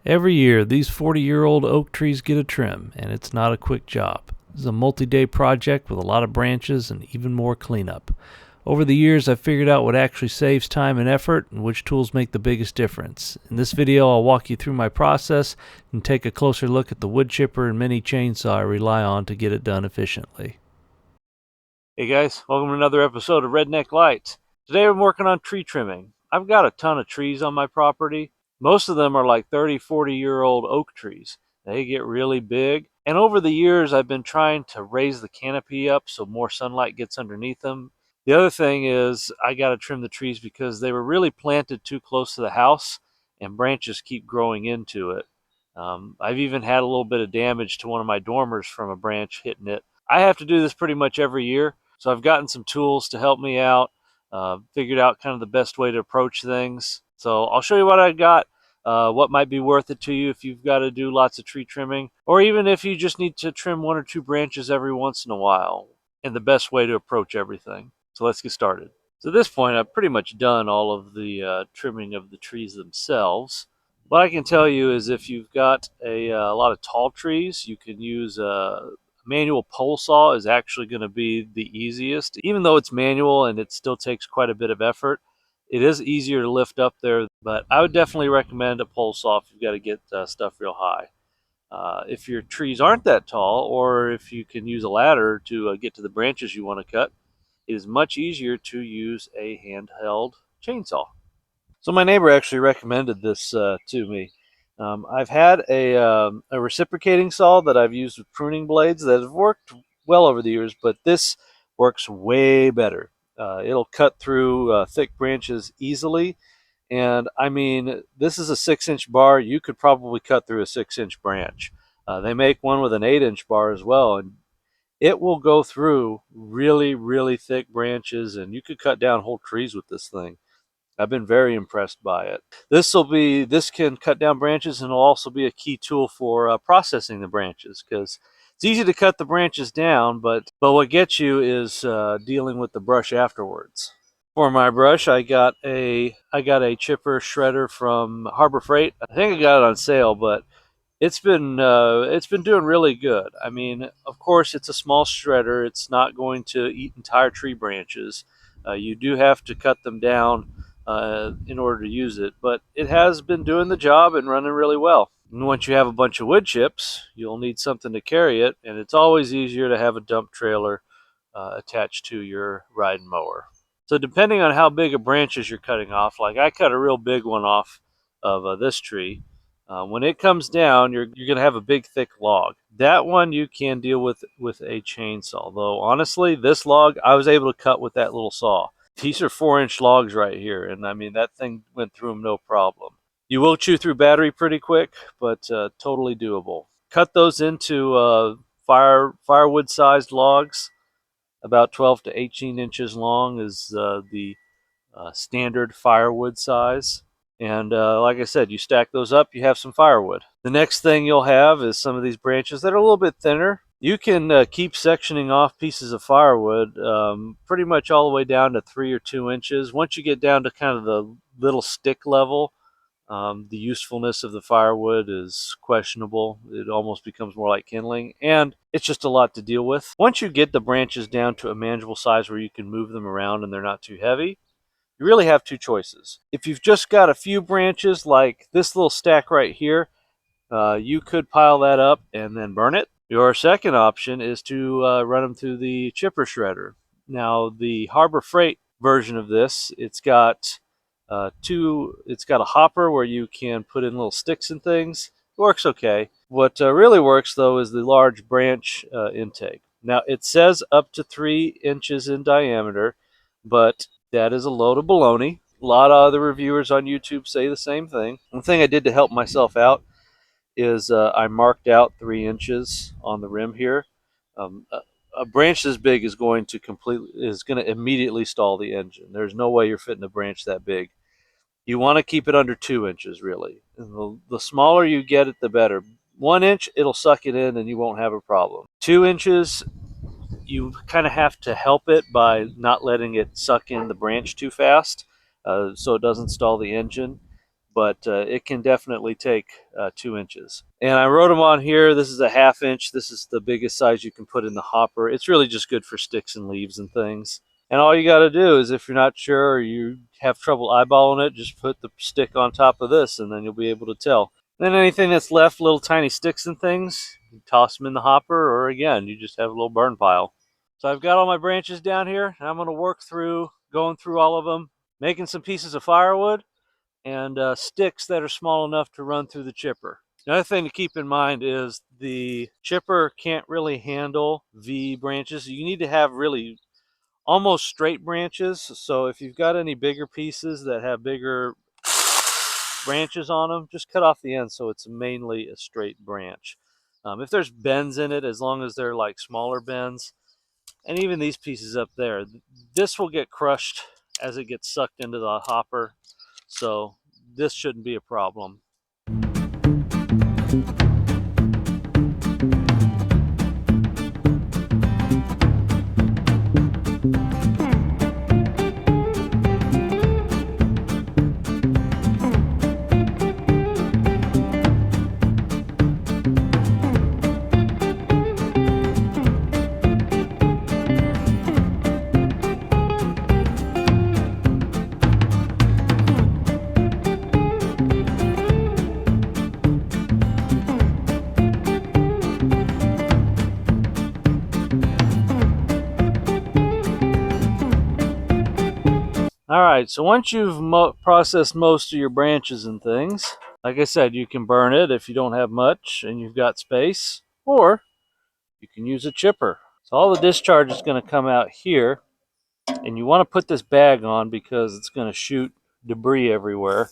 Every year, these 40-year-old oak trees get a trim, and it's not a quick job. This is a multi-day project with a lot of branches and even more cleanup. Over the years, I've figured out what actually saves time and effort and which tools make the biggest difference. In this video, I'll walk you through my process and take a closer look at the wood chipper and mini chainsaw I rely on to get it done efficiently. Hey guys, welcome to another episode of Redneck Lights. Today I'm working on tree trimming. I've got a ton of trees on my property. Most of them are like 30, 40-year-old oak trees. They get really big. And over the years, I've been trying to raise the canopy up so more sunlight gets underneath them. The other thing is I got to trim the trees because they were really planted too close to the house and branches keep growing into it. I've even had a little bit of damage to one of my dormers from a branch hitting it. I have to do this pretty much every year, so I've gotten some tools to help me out, figured out kind of the best way to approach things. So I'll show you what I got, what might be worth it to you if you've got to do lots of tree trimming, or even if you just need to trim one or two branches every once in a while, and the best way to approach everything. So let's get started. So at this point, I've pretty much done all of the trimming of the trees themselves. What I can tell you is if you've got a lot of tall trees, you can use a manual pole saw is actually going to be the easiest. Even though it's manual and it still takes quite a bit of effort, it is easier to lift up there, but I would definitely recommend a pole saw if you've got to get stuff real high. If your trees aren't that tall, or if you can use a ladder to get to the branches you want to cut, it is much easier to use a handheld chainsaw. So my neighbor actually recommended this to me. I've had a reciprocating saw that I've used with pruning blades that have worked well over the years, but this works way better. It'll cut through thick branches easily. And I mean, this is a 6-inch bar. You could probably cut through a 6-inch branch. They make one with an 8-inch bar as well, and it will go through really, really thick branches, and you could cut down whole trees with this thing. I've been very impressed by it. This can cut down branches, and will also be a key tool for processing the branches, because it's easy to cut the branches down, but what gets you is dealing with the brush afterwards. For my brush, I got a chipper shredder from Harbor Freight. I think I got it on sale, but it's been doing really good. I mean, of course, it's a small shredder. It's not going to eat entire tree branches. You do have to cut them down in order to use it, but it has been doing the job and running really well. And once you have a bunch of wood chips, you'll need something to carry it, and it's always easier to have a dump trailer attached to your riding mower. So depending on how big of branches you're cutting off, like I cut a real big one off of this tree, when it comes down, you're going to have a big thick log. That one you can deal with a chainsaw, though honestly, this log I was able to cut with that little saw. These are 4-inch logs right here, and I mean, that thing went through them no problem. You will chew through battery pretty quick, but totally doable. Cut those into firewood sized logs. About 12 to 18 inches long is the standard firewood size. And like I said, you stack those up, you have some firewood. The next thing you'll have is some of these branches that are a little bit thinner. You can keep sectioning off pieces of firewood pretty much all the way down to 3 or 2 inches. Once you get down to kind of the little stick level, the usefulness of the firewood is questionable. It almost becomes more like kindling, and it's just a lot to deal with. Once you get the branches down to a manageable size where you can move them around and they're not too heavy, you really have two choices. If you've just got a few branches like this little stack right here, you could pile that up and then burn it. Your second option is to run them through the chipper shredder. Now, the Harbor Freight version of this, it's got a hopper where you can put in little sticks and things. It works okay. What really works though is the large branch intake. Now, it says up to 3 inches in diameter, but that is a load of baloney. A lot of other reviewers on YouTube say the same thing. One thing I did to help myself out is I marked out 3 inches on the rim here. A branch this big is going to immediately stall the engine. There's no way you're fitting a branch that big. You want to keep it under 2 inches, really. And the smaller you get it, the better. 1 inch, it'll suck it in and you won't have a problem. 2 inches, you kind of have to help it by not letting it suck in the branch too fast so it doesn't stall the engine. but it can definitely take 2 inches. And I wrote them on here. This is a 1/2 inch. This is the biggest size you can put in the hopper. It's really just good for sticks and leaves and things. And all you got to do is, if you're not sure or you have trouble eyeballing it, just put the stick on top of this and then you'll be able to tell. Then anything that's left, little tiny sticks and things, you toss them in the hopper, or again, you just have a little burn pile. So I've got all my branches down here, and I'm going to work through going through all of them, making some pieces of firewood and sticks that are small enough to run through the chipper. Another thing to keep in mind is the chipper can't really handle V branches. You need to have really almost straight branches. So if you've got any bigger pieces that have bigger branches on them, just cut off the end so it's mainly a straight branch. If there's bends in it, as long as they're like smaller bends, and even these pieces up there, this will get crushed as it gets sucked into the hopper, so this shouldn't be a problem. Alright, so once you've processed most of your branches and things, like I said, you can burn it if you don't have much and you've got space, or you can use a chipper. So all the discharge is going to come out here, and you want to put this bag on because it's going to shoot debris everywhere.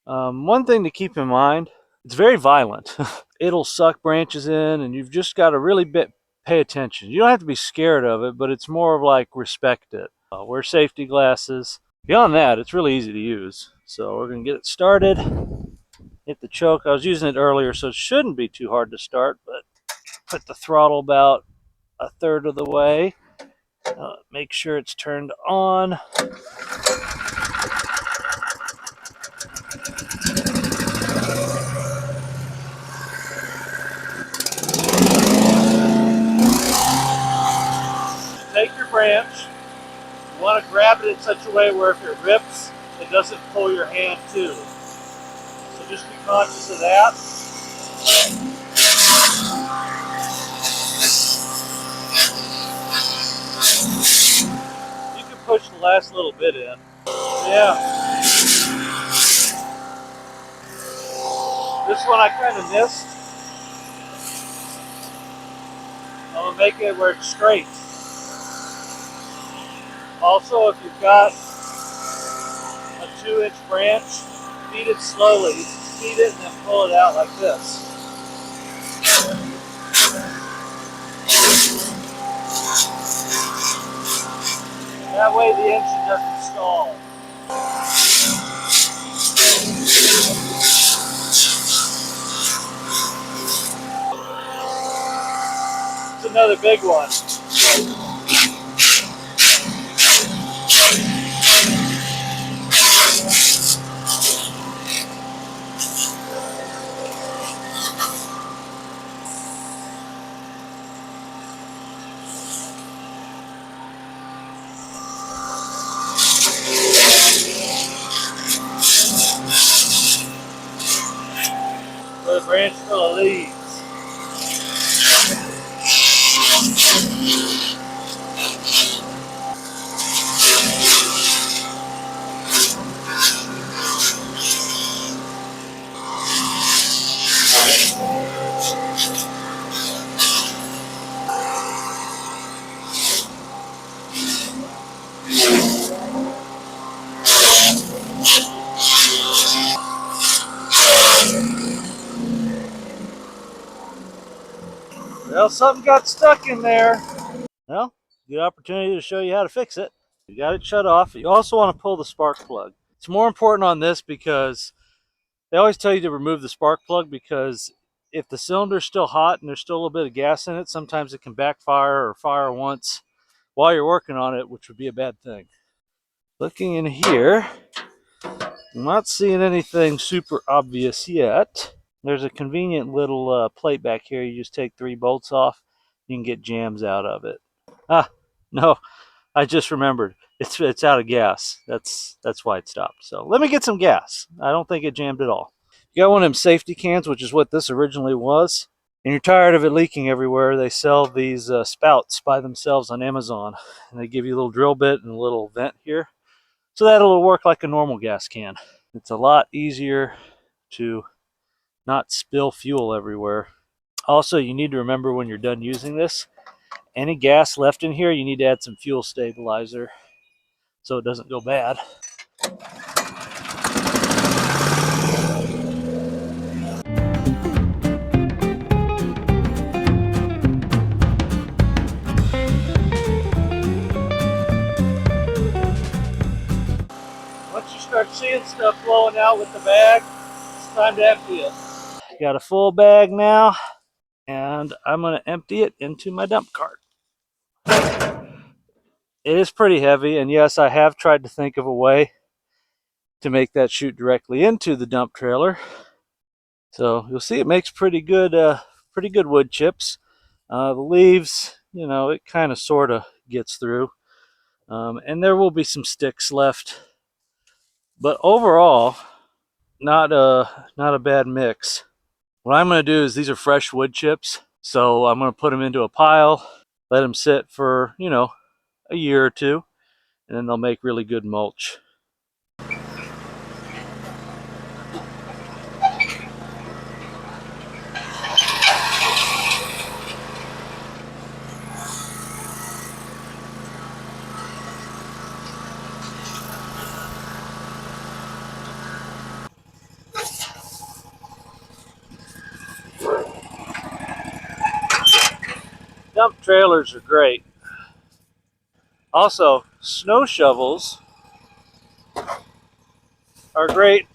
One thing to keep in mind, it's very violent. It'll suck branches in, and you've just got to really pay attention. You don't have to be scared of it, but it's more of like respect it. Wear safety glasses. Beyond that, it's really easy to use. So we're going to get it started. Hit the choke. I was using it earlier, so it shouldn't be too hard to start, but put the throttle about 1/3 of the way. Make sure it's turned on. Take your branch. You want to grab it in such a way where if it rips, it doesn't pull your hand too. So just be conscious of that. You can push the last little bit in. Yeah. This one I kind of missed. I'm going to make it where it's straight. Also, if you've got a 2-inch branch, feed it slowly. Feed it and then pull it out like this. That way the engine doesn't stall. It's another big one. With a branch full of leaves. Well, something got stuck in there. Well, good opportunity to show you how to fix it. You got it shut off. You also want to pull the spark plug. It's more important on this because they always tell you to remove the spark plug, because if the cylinder's still hot and there's still a little bit of gas in it, sometimes it can backfire or fire once while you're working on it, which would be a bad thing. Looking in here, I'm not seeing anything super obvious yet. There's a convenient little plate back here. You just take 3 bolts off. You can get jams out of it. Ah, no, I just remembered. It's out of gas. That's why it stopped. So let me get some gas. I don't think it jammed at all. You got one of them safety cans, which is what this originally was, and you're tired of it leaking everywhere. They sell these spouts by themselves on Amazon, and they give you a little drill bit and a little vent here. So that'll work like a normal gas can. It's a lot easier to not spill fuel everywhere. Also, you need to remember when you're done using this, any gas left in here, you need to add some fuel stabilizer so it doesn't go bad. Once you start seeing stuff flowing out with the bag, it's time to empty it. Got a full bag now, and I'm going to empty it into my dump cart. It is pretty heavy, and yes, I have tried to think of a way to make that shoot directly into the dump trailer. So you'll see it makes pretty good wood chips. The leaves, it kind of sort of gets through, and there will be some sticks left, but overall, not a bad mix. What I'm going to do is, these are fresh wood chips, so I'm going to put them into a pile, let them sit for a year or two, and then they'll make really good mulch. Dump trailers are great. Also, snow shovels are great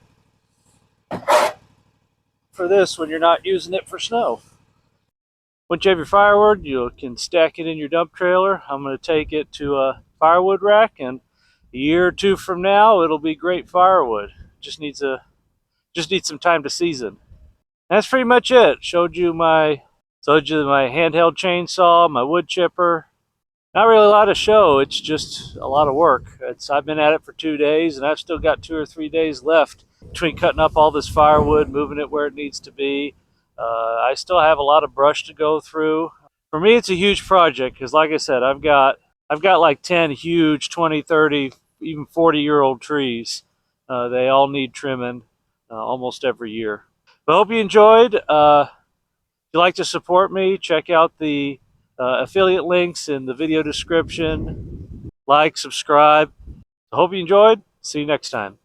for this when you're not using it for snow. Once you have your firewood, you can stack it in your dump trailer. I'm going to take it to a firewood rack, and a year or two from now, it'll be great firewood. Just needs some time to season. That's pretty much it. Showed you my handheld chainsaw, my wood chipper. Not really a lot to show. It's just a lot of work. I've been at it for 2 days, and I've still got 2 or 3 days left between cutting up all this firewood, moving it where it needs to be. I still have a lot of brush to go through. For me, it's a huge project because, like I said, I've got like 10 huge 20, 30, even 40-year-old trees. They all need trimming almost every year. But I hope you enjoyed. If you'd like to support me, check out the affiliate links in the video description. Like, subscribe. I hope you enjoyed. See you next time.